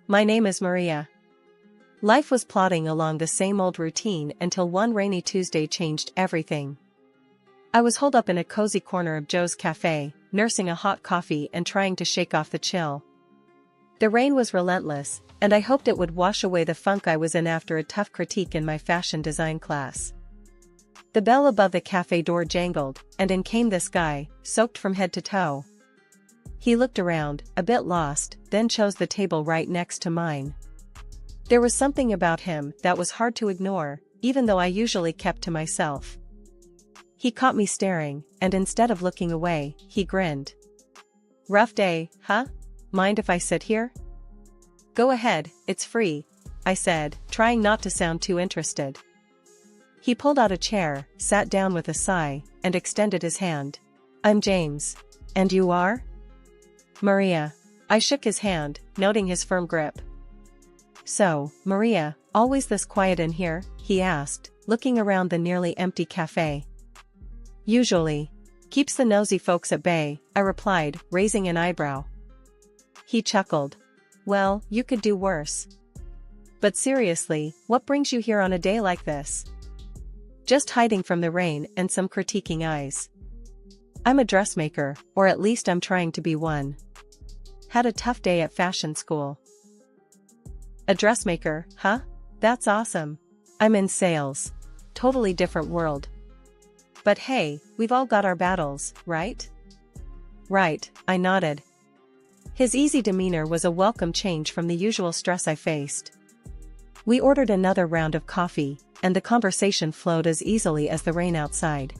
My name is Maria. Life was plodding along the same old routine until one rainy Tuesday changed everything. I was holed up in a cozy corner of Joe's cafe, nursing a hot coffee and trying to shake off the chill. The rain was relentless, and I hoped it would wash away the funk I was in after a tough critique in my fashion design class. The bell above the cafe door jangled, and in came this guy, soaked from head to toe. He looked around, a bit lost, then chose the table right next to mine. There was something about him that was hard to ignore, even though I usually kept to myself. He caught me staring, and instead of looking away, he grinned. "Rough day, huh? Mind if I sit here?" "Go ahead, it's free," I said, trying not to sound too interested. He pulled out a chair, sat down with a sigh, and extended his hand. "I'm James. And you are?" "Maria." I shook his hand, noting his firm grip. "So, Maria, always this quiet in here?" he asked, looking around the nearly empty cafe. "Usually. Keeps the nosy folks at bay," I replied, raising an eyebrow. He chuckled. "Well, you could do worse. But seriously, what brings you here on a day like this?" "Just hiding from the rain and some critiquing eyes. I'm a dressmaker, or at least I'm trying to be one. Had a tough day at fashion school." "A dressmaker, huh? That's awesome. I'm in sales. Totally different world. But hey, we've all got our battles, right?" "Right," I nodded. His easy demeanor was a welcome change from the usual stress I faced. We ordered another round of coffee, and the conversation flowed as easily as the rain outside.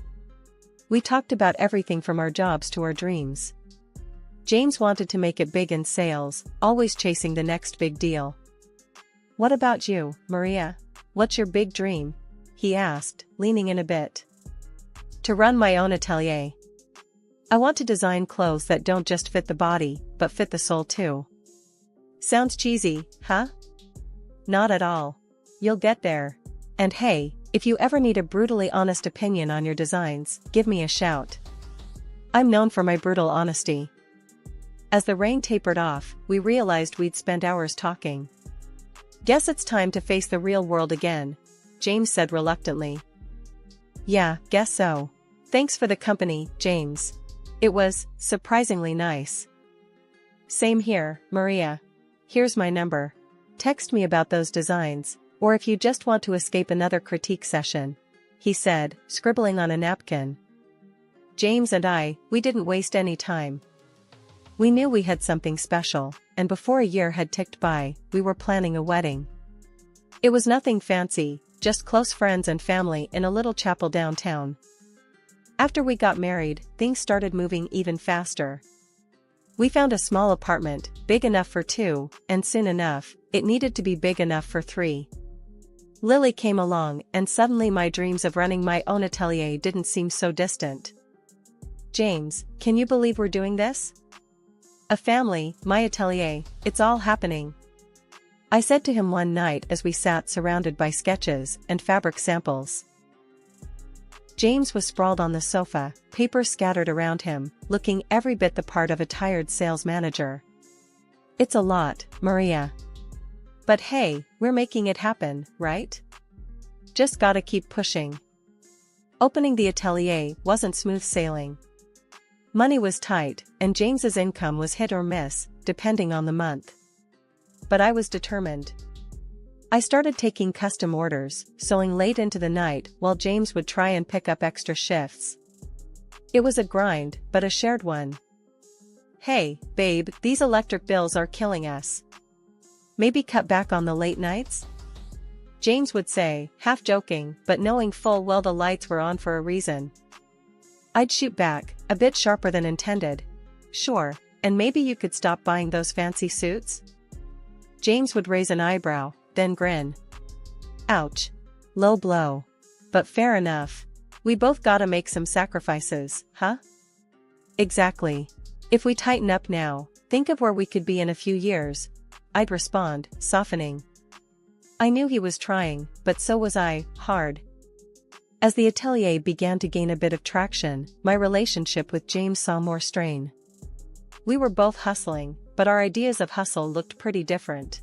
We talked about everything from our jobs to our dreams. James wanted to make it big in sales, always chasing the next big deal. "What about you, Maria? What's your big dream?" he asked, leaning in a bit. "To run my own atelier. I want to design clothes that don't just fit the body, but fit the soul too." "Sounds cheesy, huh?" "Not at all. You'll get there. And hey, if you ever need a brutally honest opinion on your designs, give me a shout. I'm known for my brutal honesty." As the rain tapered off, we realized we'd spent hours talking. "Guess it's time to face the real world again," James said reluctantly. "Yeah, guess so. Thanks for the company, James. It was surprisingly nice." "Same here, Maria. Here's my number. Text me about those designs, or if you just want to escape another critique session," he said, scribbling on a napkin. James and we didn't waste any time. We knew we had something special, and before a year had ticked by, we were planning a wedding. It was nothing fancy, just close friends and family in a little chapel downtown. After we got married, things started moving even faster. We found a small apartment, big enough for two, and soon enough, it needed to be big enough for three. Lily came along, and suddenly my dreams of running my own atelier didn't seem so distant. "James, can you believe we're doing this? A family, my atelier, it's all happening," I said to him one night as we sat surrounded by sketches and fabric samples. James was sprawled on the sofa, papers scattered around him, looking every bit the part of a tired sales manager. "It's a lot, Maria. But hey, we're making it happen, right? Just gotta keep pushing." Opening the atelier wasn't smooth sailing. Money was tight, and James's income was hit or miss, depending on the month. But I was determined. I started taking custom orders, sewing late into the night while James would try and pick up extra shifts. It was a grind, but a shared one. "Hey, babe, these electric bills are killing us. Maybe cut back on the late nights?" James would say, half joking, but knowing full well the lights were on for a reason. I'd shoot back, a bit sharper than intended. "Sure, and maybe you could stop buying those fancy suits?" James would raise an eyebrow, then grin. Ouch. Low blow. But fair enough. We both gotta make some sacrifices, huh? Exactly. If we tighten up now, think of where we could be in a few years, I'd respond, softening. I knew he was trying, but so was I, hard. As the atelier began to gain a bit of traction, my relationship with James saw more strain. We were both hustling, but our ideas of hustle looked pretty different.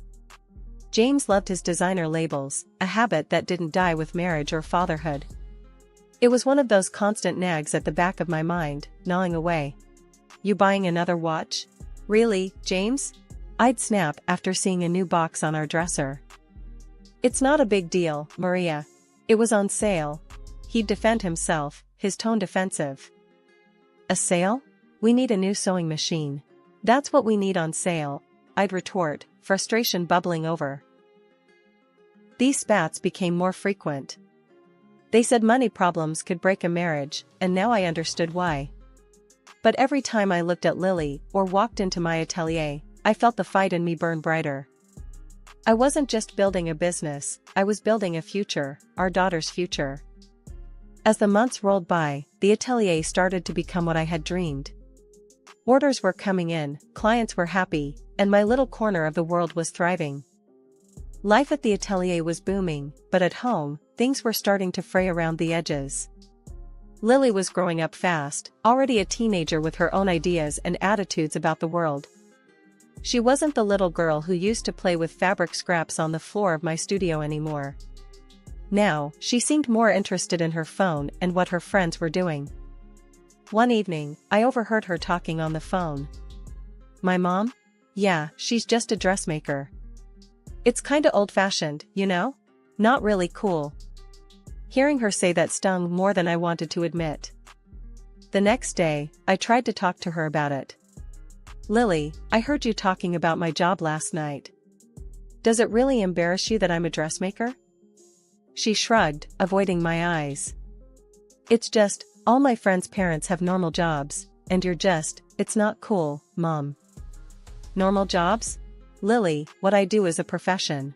James loved his designer labels, a habit that didn't die with marriage or fatherhood. It was one of those constant nags at the back of my mind, gnawing away. You buying another watch? Really, James? I'd snap after seeing a new box on our dresser. It's not a big deal, Maria. It was on sale. He'd defend himself, his tone defensive. A sale? We need a new sewing machine. That's what we need on sale, I'd retort, frustration bubbling over. These spats became more frequent. They said money problems could break a marriage, and now I understood why. But every time I looked at Lily or walked into my atelier, I felt the fight in me burn brighter. I wasn't just building a business, I was building a future, our daughter's future. As the months rolled by, the atelier started to become what I had dreamed. Orders were coming in, clients were happy, and my little corner of the world was thriving. Life at the atelier was booming, but at home, things were starting to fray around the edges. Lily was growing up fast, already a teenager with her own ideas and attitudes about the world. She wasn't the little girl who used to play with fabric scraps on the floor of my studio anymore. Now, she seemed more interested in her phone and what her friends were doing. One evening, I overheard her talking on the phone. My mom? Yeah, she's just a dressmaker. It's kinda old-fashioned, you know? Not really cool. Hearing her say that stung more than I wanted to admit. The next day, I tried to talk to her about it. Lily, I heard you talking about my job last night. Does it really embarrass you that I'm a dressmaker? She shrugged, avoiding my eyes. It's just, all my friends' parents have normal jobs, and it's not cool, Mom. Normal jobs? Lily, what I do is a profession.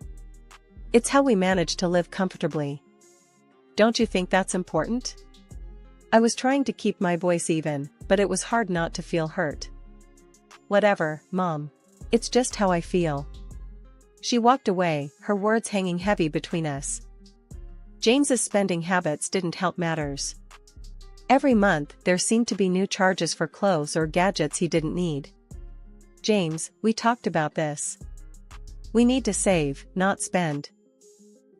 It's how we manage to live comfortably. Don't you think that's important? I was trying to keep my voice even, but it was hard not to feel hurt. Whatever, Mom. It's just how I feel. She walked away, her words hanging heavy between us. James's spending habits didn't help matters. Every month, there seemed to be new charges for clothes or gadgets he didn't need. James, we talked about this. We need to save, not spend.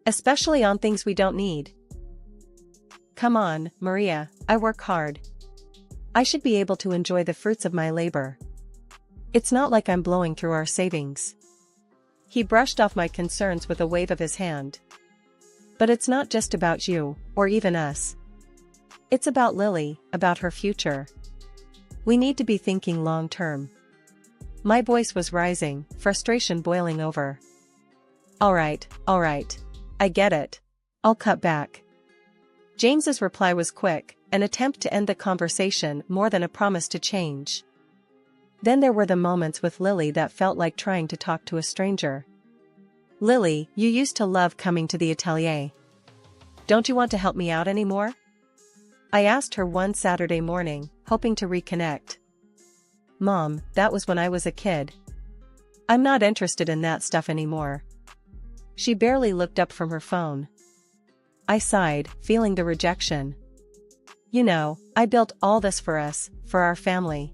Especially on things we don't need. Come on, Maria, I work hard. I should be able to enjoy the fruits of my labor. It's not like I'm blowing through our savings. He brushed off my concerns with a wave of his hand. But it's not just about you, or even us. It's about Lily, about her future. We need to be thinking long-term. My voice was rising, frustration boiling over. Alright, I get it. I'll cut back. James's reply was quick, an attempt to end the conversation more than a promise to change. Then there were the moments with Lily that felt like trying to talk to a stranger. Lily, you used to love coming to the atelier. Don't you want to help me out anymore? I asked her one Saturday morning, hoping to reconnect. Mom, that was when I was a kid. I'm not interested in that stuff anymore. She barely looked up from her phone. I sighed, feeling the rejection. You know, I built all this for us, for our family.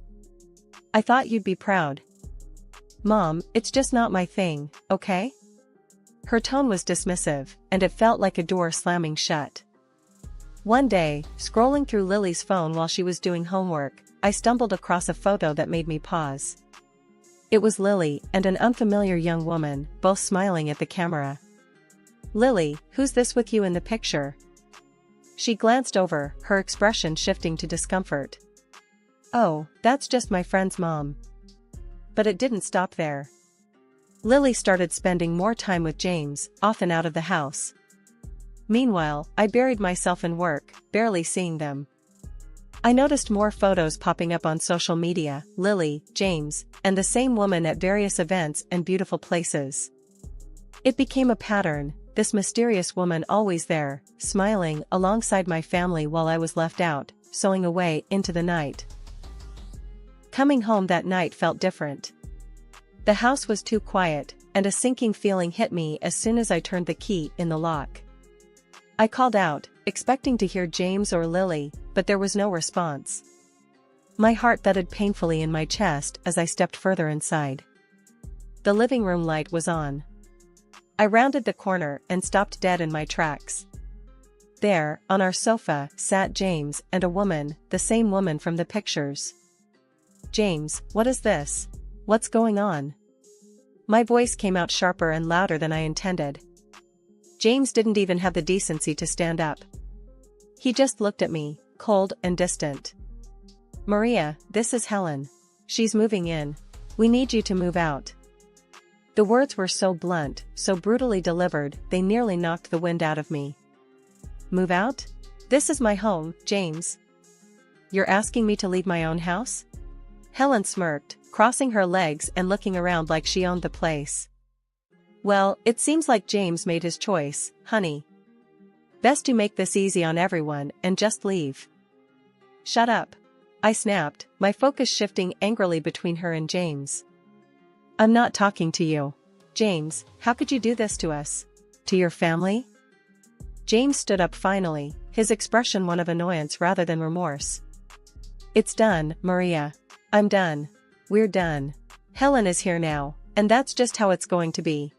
I thought you'd be proud. Mom, it's just not my thing, okay? Her tone was dismissive, and it felt like a door slamming shut. One day, scrolling through Lily's phone while she was doing homework, I stumbled across a photo that made me pause. It was Lily and an unfamiliar young woman, both smiling at the camera. Lily, who's this with you in the picture? She glanced over, her expression shifting to discomfort. Oh, that's just my friend's mom. But it didn't stop there. Lily started spending more time with James, often out of the house. Meanwhile, I buried myself in work, barely seeing them. I noticed more photos popping up on social media, Lily, James, and the same woman at various events and beautiful places. It became a pattern, this mysterious woman always there, smiling alongside my family while I was left out, sewing away into the night. Coming home that night felt different. The house was too quiet, and a sinking feeling hit me as soon as I turned the key in the lock. I called out, expecting to hear James or Lily, but there was no response. My heart thudded painfully in my chest as I stepped further inside. The living room light was on. I rounded the corner and stopped dead in my tracks. There, on our sofa, sat James and a woman, the same woman from the pictures. "James, what is this? What's going on?" My voice came out sharper and louder than I intended. James didn't even have the decency to stand up. He just looked at me, cold and distant. "Maria, this is Helen. She's moving in. We need you to move out." The words were so blunt, so brutally delivered, they nearly knocked the wind out of me. "Move out? This is my home, James. You're asking me to leave my own house?" Helen smirked, crossing her legs and looking around like she owned the place. "Well, it seems like James made his choice, honey. Best to make this easy on everyone and just leave." "Shut up," I snapped, my focus shifting angrily between her and James. "I'm not talking to you. James, how could you do this to us? To your family?" James stood up finally, his expression one of annoyance rather than remorse. "It's done, Maria. I'm done. We're done. Helen is here now, and that's just how it's going to be."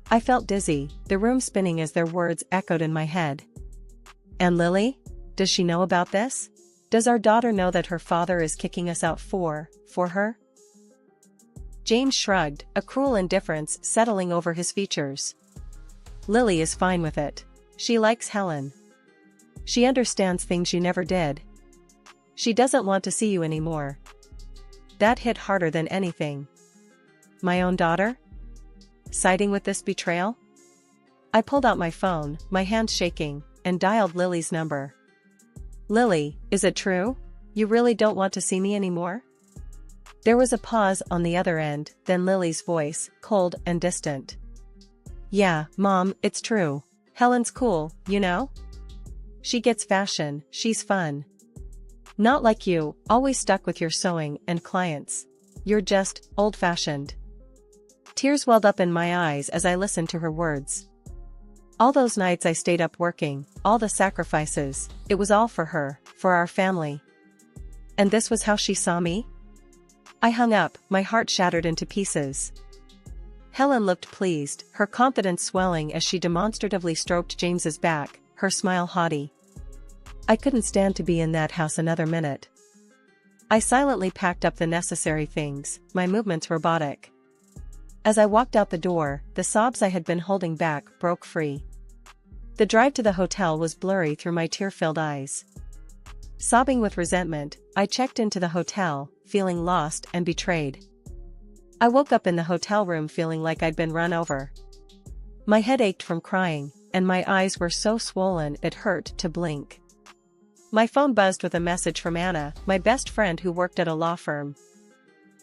I felt dizzy, the room spinning as their words echoed in my head. "And Lily? Does she know about this? Does our daughter know that her father is kicking us out for her?" James shrugged, a cruel indifference settling over his features. "Lily is fine with it. She likes Helen. She understands things you never did. She doesn't want to see you anymore." That hit harder than anything. My own daughter? Siding with this betrayal? I pulled out my phone, my hands shaking, and dialed Lily's number. "Lily, is it true? You really don't want to see me anymore?" There was a pause on the other end, then Lily's voice, cold and distant. "Yeah, Mom, it's true. Helen's cool, you know? She gets fashion, she's fun. Not like you, always stuck with your sewing and clients. You're just old-fashioned." Tears welled up in my eyes as I listened to her words. All those nights I stayed up working, all the sacrifices, it was all for her, for our family. And this was how she saw me? I hung up, my heart shattered into pieces. Helen looked pleased, her confidence swelling as she demonstratively stroked James's back, her smile haughty. I couldn't stand to be in that house another minute. I silently packed up the necessary things, my movements robotic. As I walked out the door, the sobs I had been holding back broke free. The drive to the hotel was blurry through my tear-filled eyes. Sobbing with resentment, I checked into the hotel, feeling lost and betrayed. I woke up in the hotel room feeling like I'd been run over. My head ached from crying, and my eyes were so swollen it hurt to blink. My phone buzzed with a message from Anna, my best friend who worked at a law firm.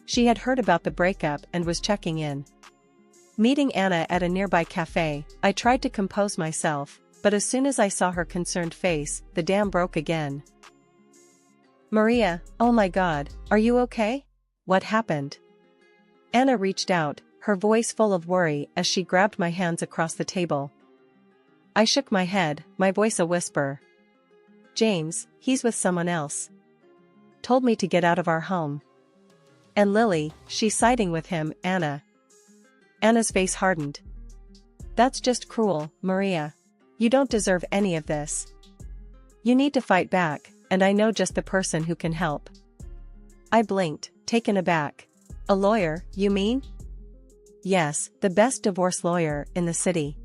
She had heard about the breakup and was checking in. Meeting Anna at a nearby cafe, I tried to compose myself, but as soon as I saw her concerned face, the dam broke again. "Maria, oh my God, are you okay? What happened?" Anna reached out, her voice full of worry as she grabbed my hands across the table. I shook my head, my voice a whisper. "James, he's with someone else. Told me to get out of our home. And Lily, she's siding with him, Anna." Anna's face hardened. "That's just cruel, Maria. You don't deserve any of this. You need to fight back, and I know just the person who can help." I blinked, taken aback. "A lawyer, you mean?" "Yes, the best divorce lawyer in the city.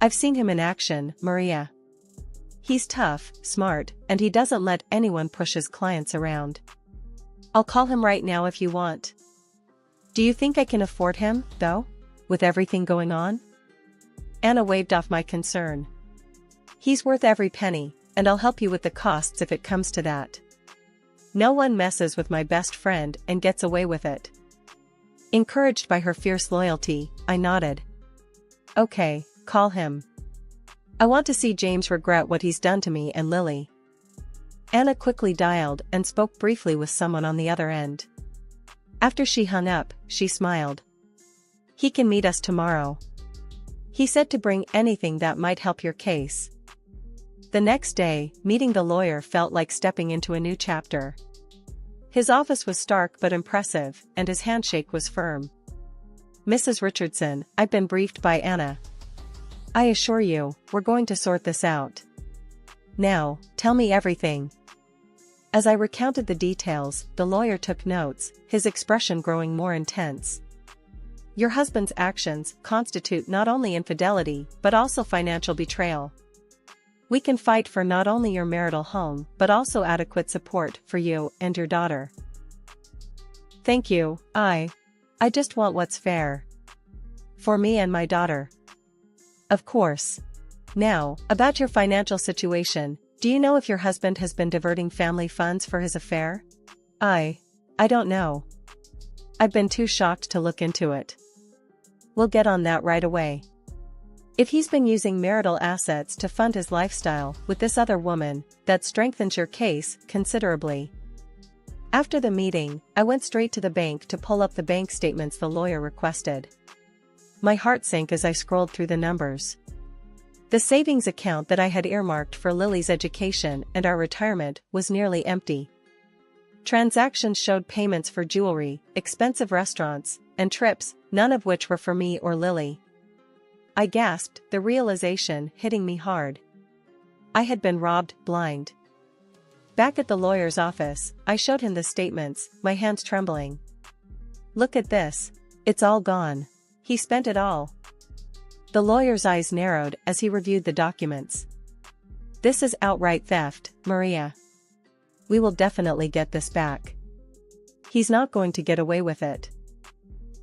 I've seen him in action, Maria. He's tough, smart, and he doesn't let anyone push his clients around. I'll call him right now if you want." "Do you think I can afford him, though? With everything going on?" Anna waved off my concern. "He's worth every penny, and I'll help you with the costs if it comes to that. No one messes with my best friend and gets away with it." Encouraged by her fierce loyalty, I nodded. "Okay, call him. I want to see James regret what he's done to me and Lily." Anna quickly dialed and spoke briefly with someone on the other end. After she hung up, she smiled. "He can meet us tomorrow. He said to bring anything that might help your case." The next day, meeting the lawyer felt like stepping into a new chapter. His office was stark but impressive, and his handshake was firm. Mrs. Richardson, I've been briefed by Anna. I assure you, we're going to sort this out. Now, tell me everything. As I recounted the details, the lawyer took notes, his expression growing more intense. Your husband's actions constitute not only infidelity, but also financial betrayal. We can fight for not only your marital home, but also adequate support for you and your daughter. Thank you, I just want what's fair. For me and my daughter. Of course. Now, about your financial situation, do you know if your husband has been diverting family funds for his affair? I don't know. I've been too shocked to look into it. We'll get on that right away. If he's been using marital assets to fund his lifestyle with this other woman, that strengthens your case considerably. After the meeting, I went straight to the bank to pull up the bank statements the lawyer requested. My heart sank as I scrolled through the numbers. The savings account that I had earmarked for Lily's education and our retirement was nearly empty. Transactions showed payments for jewelry, expensive restaurants, and trips, none of which were for me or Lily. I gasped, the realization hitting me hard. I had been robbed blind. Back at the lawyer's office, I showed him the statements, my hands trembling. Look at this. It's all gone. He spent it all. The lawyer's eyes narrowed as he reviewed the documents. This is outright theft, Maria. We will definitely get this back. He's not going to get away with it.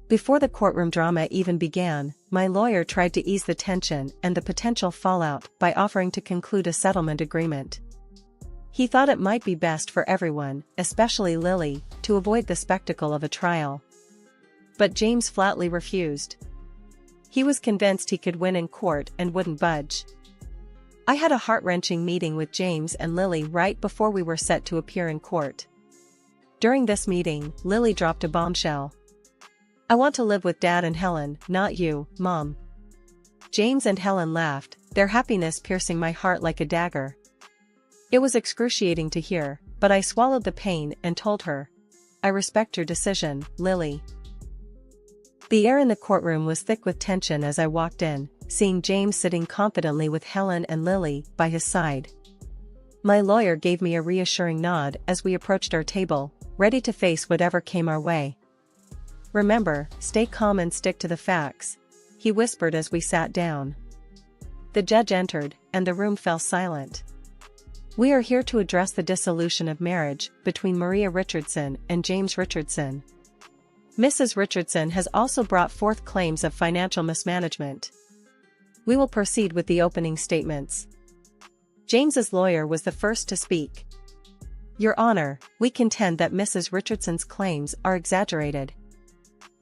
Before the courtroom drama even began, my lawyer tried to ease the tension and the potential fallout by offering to conclude a settlement agreement. He thought it might be best for everyone, especially Lily, to avoid the spectacle of a trial. But James flatly refused. He was convinced he could win in court and wouldn't budge. I had a heart-wrenching meeting with James and Lily right before we were set to appear in court. During this meeting, Lily dropped a bombshell. I want to live with Dad and Helen, not you, Mom. James and Helen laughed, their happiness piercing my heart like a dagger. It was excruciating to hear, but I swallowed the pain and told her. I respect your decision, Lily. The air in the courtroom was thick with tension as I walked in, seeing James sitting confidently with Helen and Lily by his side. My lawyer gave me a reassuring nod as we approached our table, ready to face whatever came our way. Remember, stay calm and stick to the facts, he whispered as we sat down. The judge entered, and the room fell silent. We are here to address the dissolution of marriage between Maria Richardson and James Richardson. Mrs. Richardson has also brought forth claims of financial mismanagement. We will proceed with the opening statements. James's lawyer was the first to speak. Your Honor, we contend that Mrs. Richardson's claims are exaggerated.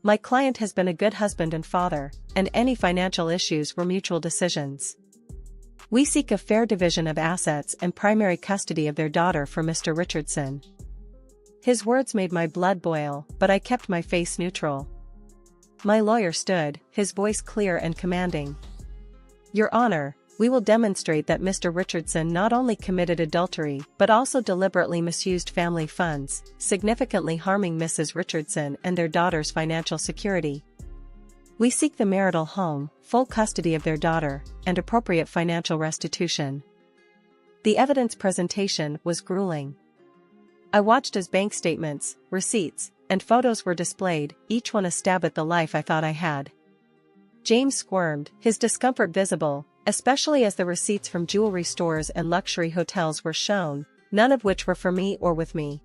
My client has been a good husband and father, and any financial issues were mutual decisions. We seek a fair division of assets and primary custody of their daughter for Mr. Richardson. His words made my blood boil, but I kept my face neutral. My lawyer stood, his voice clear and commanding. Your Honor, we will demonstrate that Mr. Richardson not only committed adultery but also deliberately misused family funds, significantly harming Mrs. Richardson and their daughter's financial security. We seek the marital home, full custody of their daughter, and appropriate financial restitution. The evidence presentation was grueling. I watched as bank statements, receipts, and photos were displayed, each one a stab at the life I thought I had. James squirmed, his discomfort visible, especially as the receipts from jewelry stores and luxury hotels were shown, none of which were for me or with me.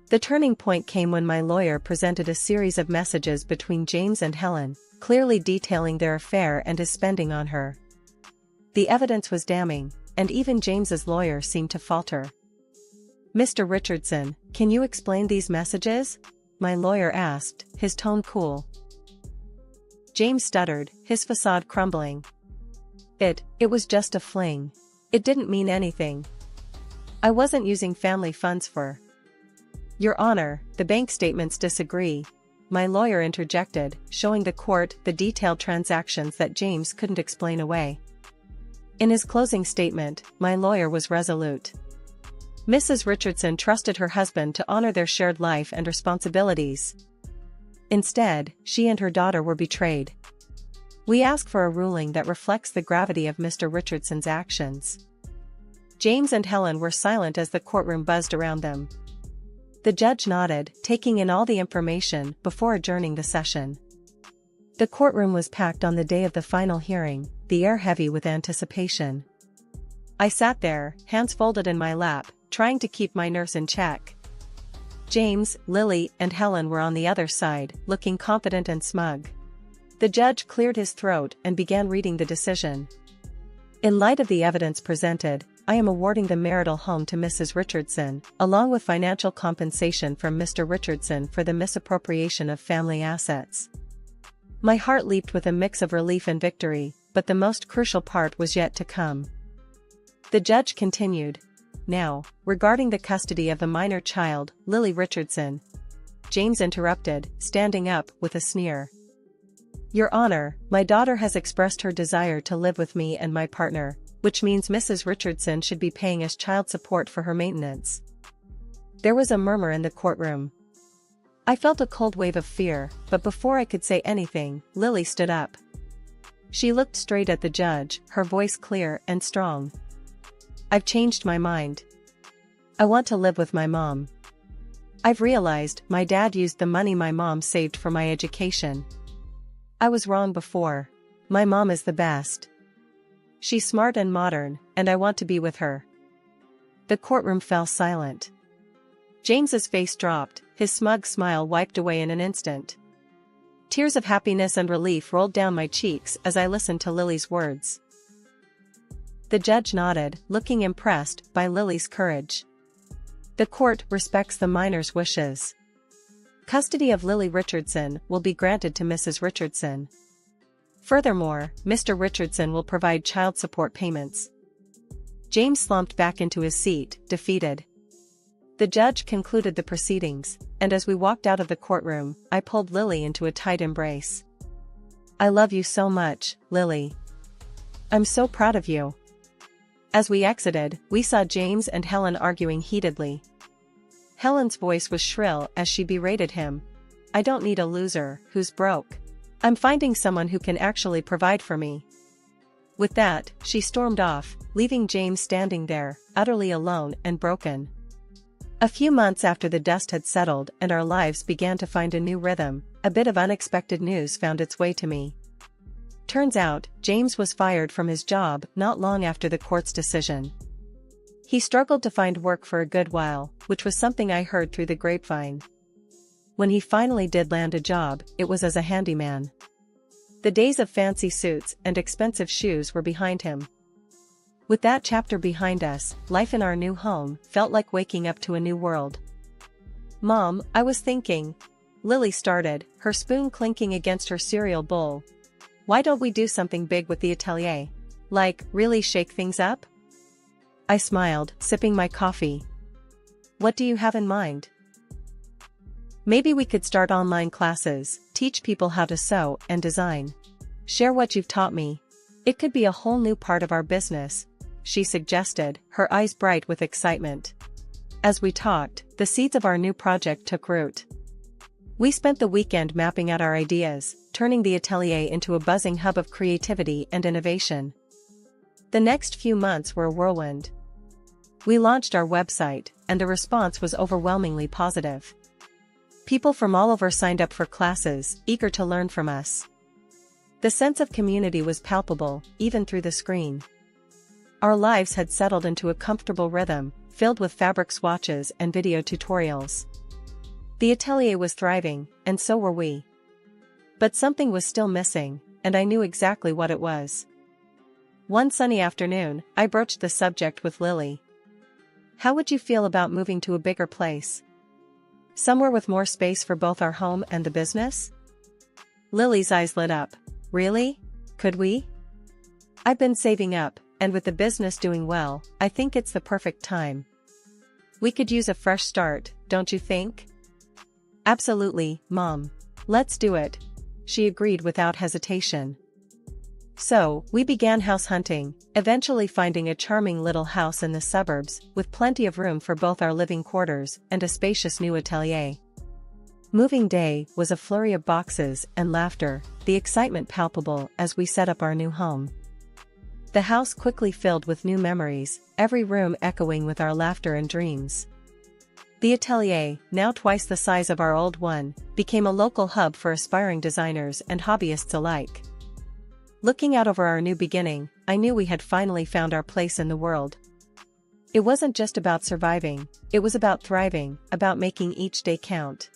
The turning point came when my lawyer presented a series of messages between James and Helen, clearly detailing their affair and his spending on her. The evidence was damning, and even James's lawyer seemed to falter. Mr. Richardson, can you explain these messages? My lawyer asked, his tone cool. James stuttered, his facade crumbling. It was just a fling. It didn't mean anything. I wasn't using family funds for. Your Honor, the bank statements disagree. My lawyer interjected, showing the court the detailed transactions that James couldn't explain away. In his closing statement, my lawyer was resolute. Mrs. Richardson trusted her husband to honor their shared life and responsibilities. Instead, she and her daughter were betrayed. We ask for a ruling that reflects the gravity of Mr. Richardson's actions. James and Helen were silent as the courtroom buzzed around them. The judge nodded, taking in all the information before adjourning the session. The courtroom was packed on the day of the final hearing, the air heavy with anticipation. I sat there, hands folded in my lap, trying to keep my nerves in check. James, Lily, and Helen were on the other side, looking confident and smug. The judge cleared his throat and began reading the decision. In light of the evidence presented, I am awarding the marital home to Mrs. Richardson, along with financial compensation from Mr. Richardson for the misappropriation of family assets. My heart leaped with a mix of relief and victory, but the most crucial part was yet to come. The judge continued. Now, regarding the custody of the minor child, Lily Richardson. James interrupted, standing up with a sneer. Your Honor, my daughter has expressed her desire to live with me and my partner, which means Mrs. Richardson should be paying us child support for her maintenance. There was a murmur in the courtroom. I felt a cold wave of fear, but before I could say anything, Lily stood up. She looked straight at the judge, her voice clear and strong. I've changed my mind. I want to live with my mom. I've realized my dad used the money my mom saved for my education. I was wrong before. My mom is the best. She's smart and modern, and I want to be with her. The courtroom fell silent. James's face dropped, his smug smile wiped away in an instant. Tears of happiness and relief rolled down my cheeks as I listened to Lily's words. The judge nodded, looking impressed by Lily's courage. The court respects the minor's wishes. Custody of Lily Richardson will be granted to Mrs. Richardson. Furthermore, Mr. Richardson will provide child support payments. James slumped back into his seat, defeated. The judge concluded the proceedings, and as we walked out of the courtroom, I pulled Lily into a tight embrace. I love you so much, Lily. I'm so proud of you. As we exited, we saw James and Helen arguing heatedly. Helen's voice was shrill as she berated him. I don't need a loser who's broke. I'm finding someone who can actually provide for me. With that, she stormed off, leaving James standing there, utterly alone and broken. A few months after the dust had settled and our lives began to find a new rhythm, a bit of unexpected news found its way to me. Turns out, James was fired from his job not long after the court's decision. He struggled to find work for a good while, which was something I heard through the grapevine. When he finally did land a job, it was as a handyman. The days of fancy suits and expensive shoes were behind him. With that chapter behind us, life in our new home felt like waking up to a new world. Mom, I was thinking. Lily started, her spoon clinking against her cereal bowl. Why don't we do something big with the atelier? Like, really shake things up? I smiled, sipping my coffee. What do you have in mind? Maybe we could start online classes, teach people how to sew and design. Share what you've taught me. It could be a whole new part of our business, she suggested, her eyes bright with excitement. As we talked, the seeds of our new project took root. We spent the weekend mapping out our ideas, turning the atelier into a buzzing hub of creativity and innovation. The next few months were a whirlwind. We launched our website, and the response was overwhelmingly positive. People from all over signed up for classes, eager to learn from us. The sense of community was palpable, even through the screen. Our lives had settled into a comfortable rhythm, filled with fabric swatches and video tutorials. The atelier was thriving, and so were we. But something was still missing, and I knew exactly what it was. One sunny afternoon, I broached the subject with Lily. How would you feel about moving to a bigger place? Somewhere with more space for both our home and the business? Lily's eyes lit up. Really? Could we? I've been saving up, and with the business doing well, I think it's the perfect time. We could use a fresh start, don't you think? Absolutely, Mom. Let's do it. She agreed without hesitation. So, we began house hunting, eventually finding a charming little house in the suburbs, with plenty of room for both our living quarters and a spacious new atelier. Moving day was a flurry of boxes and laughter, the excitement palpable as we set up our new home. The house quickly filled with new memories, every room echoing with our laughter and dreams. The atelier, now twice the size of our old one, became a local hub for aspiring designers and hobbyists alike. Looking out over our new beginning, I knew we had finally found our place in the world. It wasn't just about surviving, it was about thriving, about making each day count.